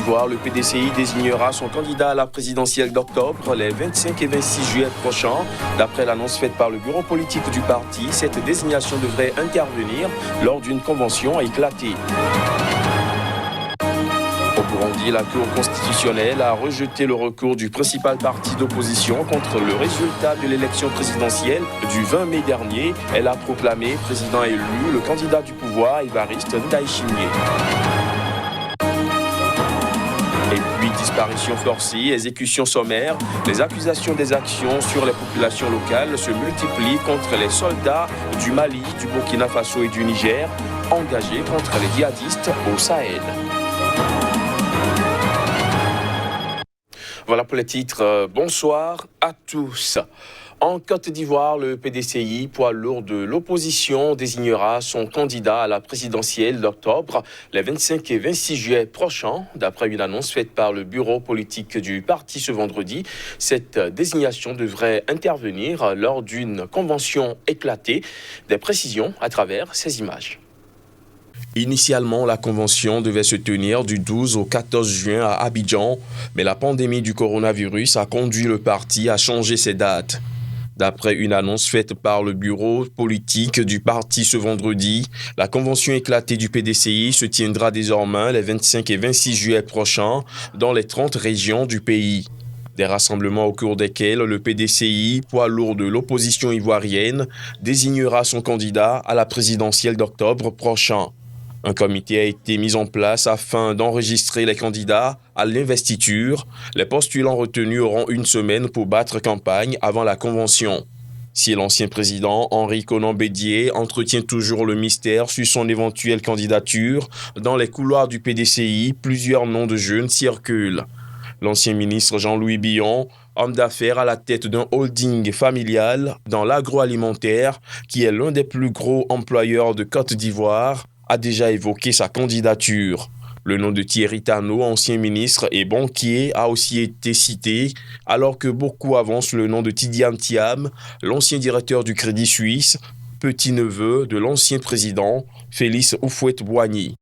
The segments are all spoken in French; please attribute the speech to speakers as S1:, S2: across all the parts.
S1: d'Ivoire, le PDCI désignera son candidat à la présidentielle d'octobre les 25 et 26 juillet prochains. D'après l'annonce faite par le bureau politique du parti, cette désignation devrait intervenir lors d'une convention éclatée. Au Burundi, la Cour constitutionnelle a rejeté le recours du principal parti d'opposition contre le résultat de l'élection présidentielle du 20 mai dernier. Elle a proclamé président élu le candidat du pouvoir, Évariste Ndayishimiye. Et puis, disparition forcée, exécution sommaire, les accusations des actions sur les populations locales se multiplient contre les soldats du Mali, du Burkina Faso et du Niger, engagés contre les djihadistes au Sahel. Voilà pour les titres. Bonsoir à tous. En Côte d'Ivoire, le PDCI, poids lourd de l'opposition, désignera son candidat à la présidentielle d'octobre les 25 et 26 juillet prochains. D'après une annonce faite par le bureau politique du parti ce vendredi, cette désignation devrait intervenir lors d'une convention éclatée. Des précisions à travers ces images. Initialement, la convention devait se tenir du 12 au 14 juin à Abidjan, mais la pandémie du coronavirus a conduit le parti à changer ses dates. D'après une annonce faite par le bureau politique du parti ce vendredi, la convention éclatée du PDCI se tiendra désormais les 25 et 26 juillet prochains dans les 30 régions du pays. Des rassemblements au cours desquels le PDCI, poids lourd de l'opposition ivoirienne, désignera son candidat à la présidentielle d'octobre prochain. Un comité a été mis en place afin d'enregistrer les candidats à l'investiture. Les postulants retenus auront une semaine pour battre campagne avant la convention. Si l'ancien président Henri Konan Bédié entretient toujours le mystère sur son éventuelle candidature, dans les couloirs du PDCI, plusieurs noms de jeunes circulent. L'ancien ministre Jean-Louis Billon, homme d'affaires à la tête d'un holding familial dans l'agroalimentaire, qui est l'un des plus gros employeurs de Côte d'Ivoire, a déjà évoqué sa candidature. Le nom de Thierry Tano, ancien ministre et banquier, a aussi été cité, alors que beaucoup avancent le nom de Tidiane Thiam, l'ancien directeur du Crédit Suisse, petit-neveu de l'ancien président Félix Houphouët-Boigny.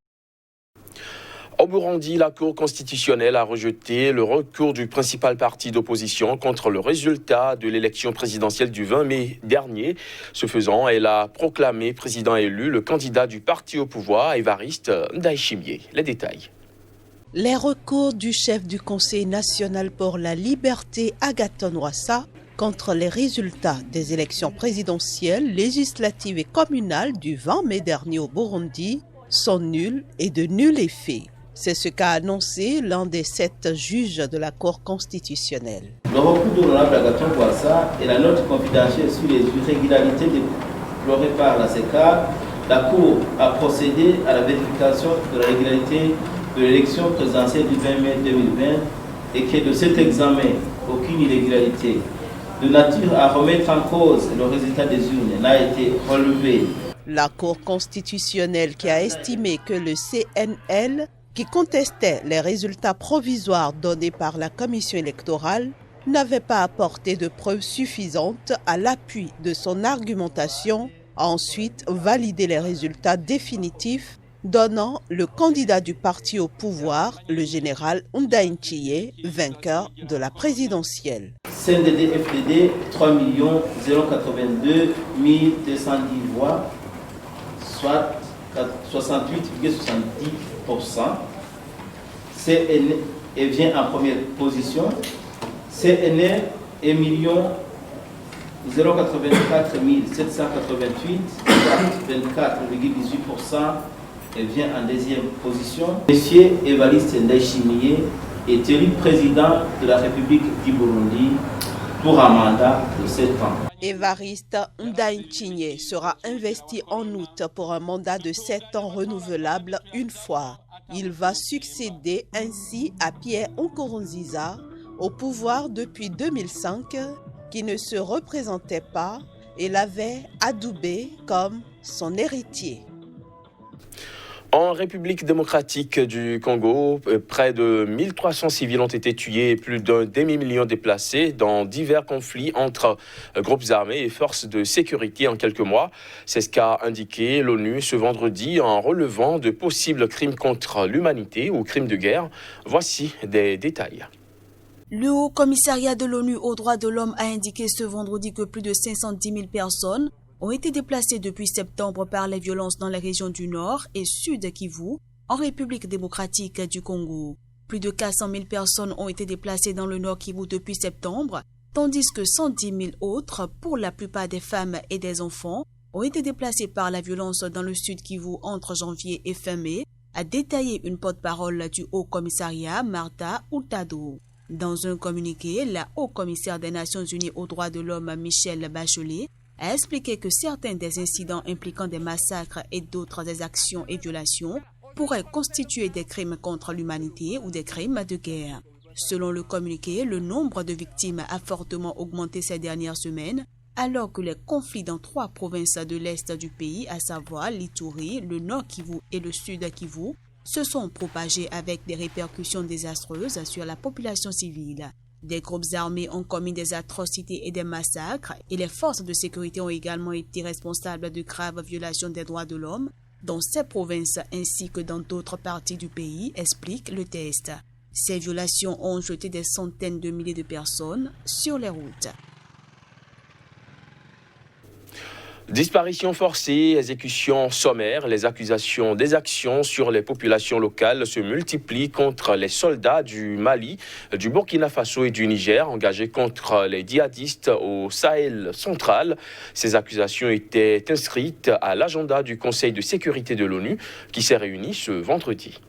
S1: Au Burundi, la Cour constitutionnelle a rejeté le recours du principal parti d'opposition contre le résultat de l'élection présidentielle du 20 mai dernier. Ce faisant, elle a proclamé président élu le candidat du parti au pouvoir, Évariste Ndayishimiye. Les détails.
S2: Les recours du chef du Conseil national pour la liberté, Agathon Rwasa, contre les résultats des élections présidentielles, législatives et communales du 20 mai dernier au Burundi sont nuls et de nul effet. C'est ce qu'a annoncé l'un des 7 juges de la Cour constitutionnelle.
S3: Le recours de l'honorable Agathon Rwasa et la note confidentielle sur les irrégularités déplorées par la CECA, la Cour a procédé à la vérification de la régularité de l'élection présidentielle du 20 mai 2020 et que de cet examen, aucune irrégularité de nature à remettre en cause le résultat des urnes n'a été relevée.
S2: La Cour constitutionnelle qui a estimé que le CNL qui contestait les résultats provisoires donnés par la commission électorale, n'avait pas apporté de preuves suffisantes à l'appui de son argumentation, a ensuite validé les résultats définitifs, donnant le candidat du parti au pouvoir, le général Ndayishimiye, vainqueur de la présidentielle.
S3: CNDD-FDD, 3 082 210 voix, soit 68,70%. CNE vient en première position. CNR est 084 788, 24,18%. Elle vient en deuxième position. Monsieur Évariste Ndayishimiye est élu président de la République du Burundi pour un mandat de 7 ans.
S2: Évariste Ndayishimiye sera investi en août pour un mandat de 7 ans renouvelable une fois. Il va succéder ainsi à Pierre Nkurunziza au pouvoir depuis 2005, qui ne se représentait pas et l'avait adoubé comme son héritier.
S1: En République démocratique du Congo, près de 1300 civils ont été tués et plus d'un demi-million déplacés dans divers conflits entre groupes armés et forces de sécurité en quelques mois. C'est ce qu'a indiqué l'ONU ce vendredi en relevant de possibles crimes contre l'humanité ou crimes de guerre. Voici des détails.
S4: Le Haut Commissariat de l'ONU aux droits de l'homme a indiqué ce vendredi que plus de 510 000 personnes ont été déplacées depuis septembre par les violences dans les régions du Nord et Sud Kivu, en République démocratique du Congo. Plus de 400 000 personnes ont été déplacées dans le Nord Kivu depuis septembre, tandis que 110 000 autres, pour la plupart des femmes et des enfants, ont été déplacées par la violence dans le Sud Kivu entre janvier et fin mai, a détaillé une porte-parole du Haut Commissariat, Martha Hurtado. Dans un communiqué, la haut-commissaire des Nations Unies aux droits de l'homme, Michelle Bachelet, a expliqué que certains des incidents impliquant des massacres et d'autres des actions et violations pourraient constituer des crimes contre l'humanité ou des crimes de guerre. Selon le communiqué, le nombre de victimes a fortement augmenté ces dernières semaines, alors que les conflits dans 3 provinces de l'Est du pays, à savoir l'Ituri, le Nord Kivu et le Sud Kivu, se sont propagés avec des répercussions désastreuses sur la population civile. Des groupes armés ont commis des atrocités et des massacres et les forces de sécurité ont également été responsables de graves violations des droits de l'homme dans ces provinces ainsi que dans d'autres parties du pays, explique le texte. Ces violations ont jeté des centaines de milliers de personnes sur les routes.
S1: Disparition forcée, exécution sommaire, les accusations d'exactions sur les populations locales se multiplient contre les soldats du Mali, du Burkina Faso et du Niger engagés contre les djihadistes au Sahel central. Ces accusations étaient inscrites à l'agenda du Conseil de sécurité de l'ONU qui s'est réuni ce vendredi.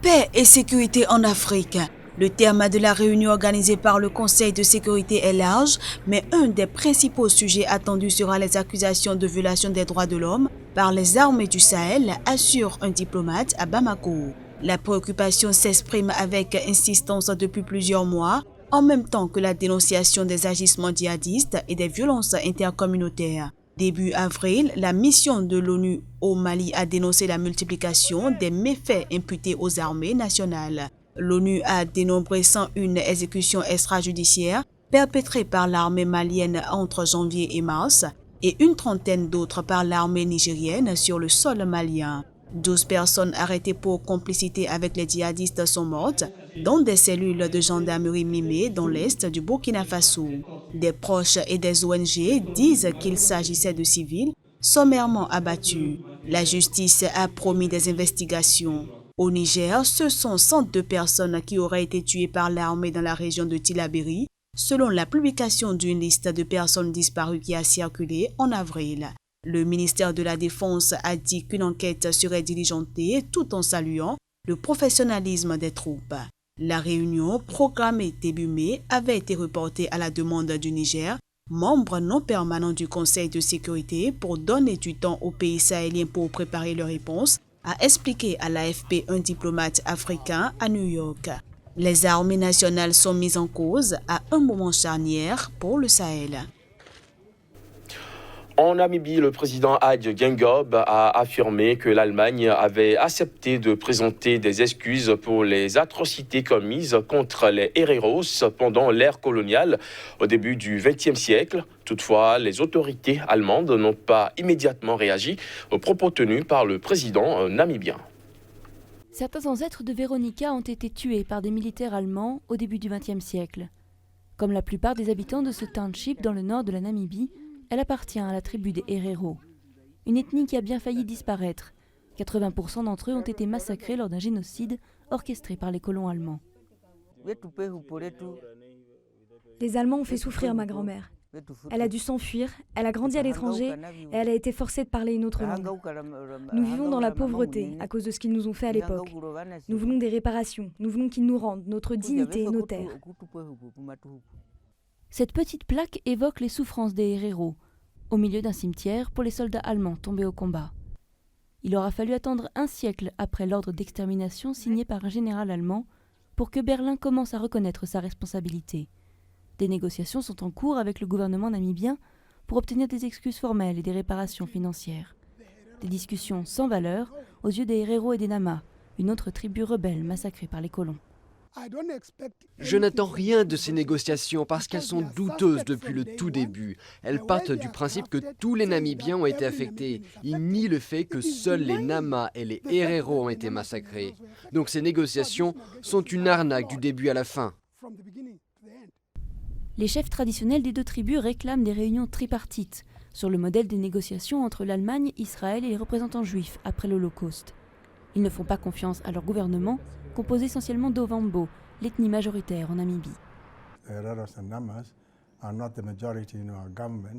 S4: Paix et sécurité en Afrique. Le terme de la réunion organisée par le Conseil de sécurité est large, mais un des principaux sujets attendus sera les accusations de violation des droits de l'homme par les armées du Sahel, assure un diplomate à Bamako. La préoccupation s'exprime avec insistance depuis plusieurs mois, en même temps que la dénonciation des agissements djihadistes et des violences intercommunautaires. Début avril, la mission de l'ONU au Mali a dénoncé la multiplication des méfaits imputés aux armées nationales. L'ONU a dénombré 101 exécutions extrajudiciaires perpétrées par l'armée malienne entre janvier et mars et une trentaine d'autres par l'armée nigérienne sur le sol malien. 12 personnes arrêtées pour complicité avec les djihadistes sont mortes dans des cellules de gendarmerie mimées dans l'est du Burkina Faso. Des proches et des ONG disent qu'il s'agissait de civils sommairement abattus. La justice a promis des investigations. Au Niger, ce sont 102 personnes qui auraient été tuées par l'armée dans la région de Tillabéri, selon la publication d'une liste de personnes disparues qui a circulé en avril. Le ministère de la Défense a dit qu'une enquête serait diligentée tout en saluant le professionnalisme des troupes. La réunion, programmée début mai, avait été reportée à la demande du Niger, membre non permanent du Conseil de sécurité, pour donner du temps aux pays sahéliens pour préparer leur réponse, a expliqué à l'AFP un diplomate africain à New York. Les armées nationales sont mises en cause à un moment charnière pour le Sahel.
S1: En Namibie, le président Hadj Geingob a affirmé que l'Allemagne avait accepté de présenter des excuses pour les atrocités commises contre les Hereros pendant l'ère coloniale au début du XXe siècle. Toutefois, les autorités allemandes n'ont pas immédiatement réagi aux propos tenus par le président namibien.
S5: Certains ancêtres de Véronica ont été tués par des militaires allemands au début du XXe siècle. Comme la plupart des habitants de ce township dans le nord de la Namibie, elle appartient à la tribu des Herero, une ethnie qui a bien failli disparaître. 80% d'entre eux ont été massacrés lors d'un génocide orchestré par les colons allemands.
S6: Les Allemands ont fait souffrir ma grand-mère. Elle a dû s'enfuir, elle a grandi à l'étranger et elle a été forcée de parler une autre langue. Nous vivons dans la pauvreté à cause de ce qu'ils nous ont fait à l'époque. Nous voulons des réparations, nous voulons qu'ils nous rendent notre dignité et nos terres.
S5: Cette petite plaque évoque les souffrances des Herero, au milieu d'un cimetière pour les soldats allemands tombés au combat. Il aura fallu attendre un siècle après l'ordre d'extermination signé par un général allemand pour que Berlin commence à reconnaître sa responsabilité. Des négociations sont en cours avec le gouvernement namibien pour obtenir des excuses formelles et des réparations financières. Des discussions sans valeur aux yeux des Herero et des Nama, une autre tribu rebelle massacrée par les colons.
S7: Je n'attends rien de ces négociations parce qu'elles sont douteuses depuis le tout début. Elles partent du principe que tous les Namibiens ont été affectés. Ils nient le fait que seuls les Nama et les Herero ont été massacrés. Donc ces négociations sont une arnaque du début à la fin.
S5: Les chefs traditionnels des deux tribus réclament des réunions tripartites, sur le modèle des négociations entre l'Allemagne, Israël et les représentants juifs après l'Holocauste. Ils ne font pas confiance à leur gouvernement, composé essentiellement d'Ovambo, l'ethnie majoritaire en Namibie.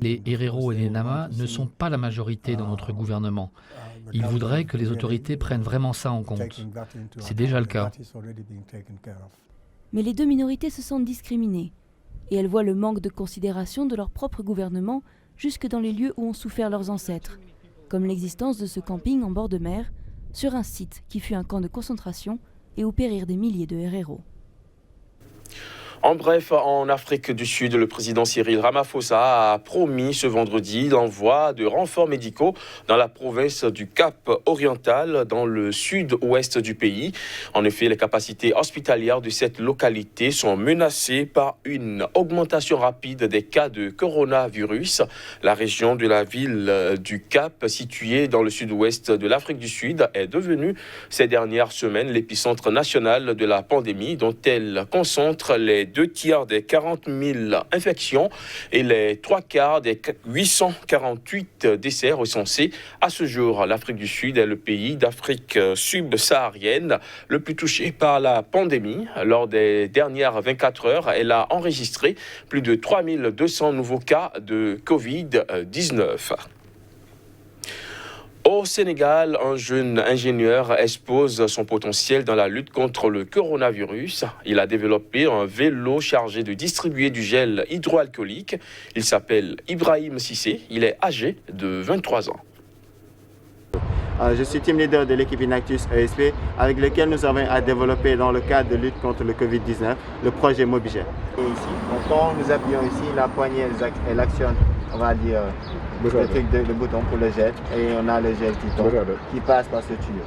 S8: Les Herero et les Nama ne sont pas la majorité dans notre gouvernement. Ils voudraient que les autorités prennent vraiment ça en compte. C'est déjà le cas.
S5: Mais les deux minorités se sentent discriminées, et elles voient le manque de considération de leur propre gouvernement jusque dans les lieux où ont souffert leurs ancêtres, comme l'existence de ce camping en bord de mer, sur un site qui fut un camp de concentration et où périrent des milliers de Herero.
S1: En bref, en Afrique du Sud, le président Cyril Ramaphosa a promis ce vendredi l'envoi de renforts médicaux dans la province du Cap oriental, dans le sud-ouest du pays. En effet, les capacités hospitalières de cette localité sont menacées par une augmentation rapide des cas de coronavirus. La région de la ville du Cap, située dans le sud-ouest de l'Afrique du Sud, est devenue ces dernières semaines l'épicentre national de la pandémie, dont elle concentre les 2/3 des 40 000 infections et les 3/4 des 848 décès recensés. À ce jour, l'Afrique du Sud est le pays d'Afrique subsaharienne le plus touché par la pandémie. Lors des dernières 24 heures, elle a enregistré plus de 3200 nouveaux cas de Covid-19. Au Sénégal, un jeune ingénieur expose son potentiel dans la lutte contre le coronavirus. Il a développé un vélo chargé de distribuer du gel hydroalcoolique. Il s'appelle Ibrahim Sissé. Il est âgé de 23 ans.
S9: Je suis team leader de l'équipe Inactus ESP avec lequel nous avons à développer dans le cadre de lutte contre le Covid-19 le projet Mobigel. Et ici, quand nous appuyons ici, la poignée elle actionne, on va dire, le bouton pour le gel et on a le gel qui passe par ce tuyau.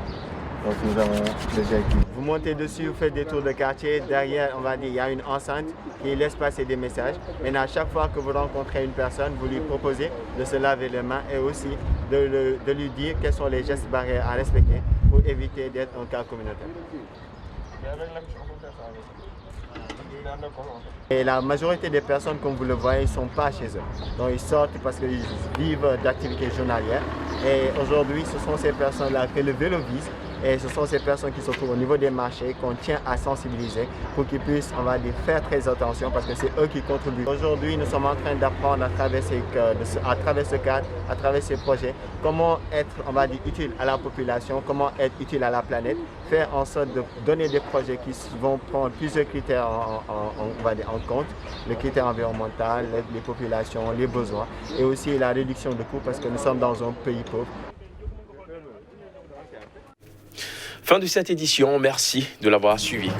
S9: Donc nous avons le gel qui... Vous montez dessus, vous faites des tours de quartier. Derrière, on va dire, il y a une enceinte qui laisse passer des messages. Maintenant, à chaque fois que vous rencontrez une personne, vous lui proposez de se laver les mains et aussi de lui dire quels sont les gestes barrières à respecter pour éviter d'être un cas communautaire. Et la majorité des personnes, comme vous le voyez, ne sont pas chez eux. Donc ils sortent parce qu'ils vivent d'activités journalières. Et aujourd'hui, ce sont ces personnes-là que le vélo vise. Et ce sont ces personnes qui se trouvent au niveau des marchés qu'on tient à sensibiliser pour qu'ils puissent, on va dire, faire très attention parce que c'est eux qui contribuent. Aujourd'hui, nous sommes en train d'apprendre à travers ce cadre, à travers ces projets, comment être, on va dire, utile à la population, comment être utile à la planète, faire en sorte de donner des projets qui vont prendre plusieurs critères on va dire, en compte, le critère environnemental, les populations, les besoins et aussi la réduction de coûts parce que nous sommes dans un pays pauvre.
S1: Fin de cette édition, merci de l'avoir suivi.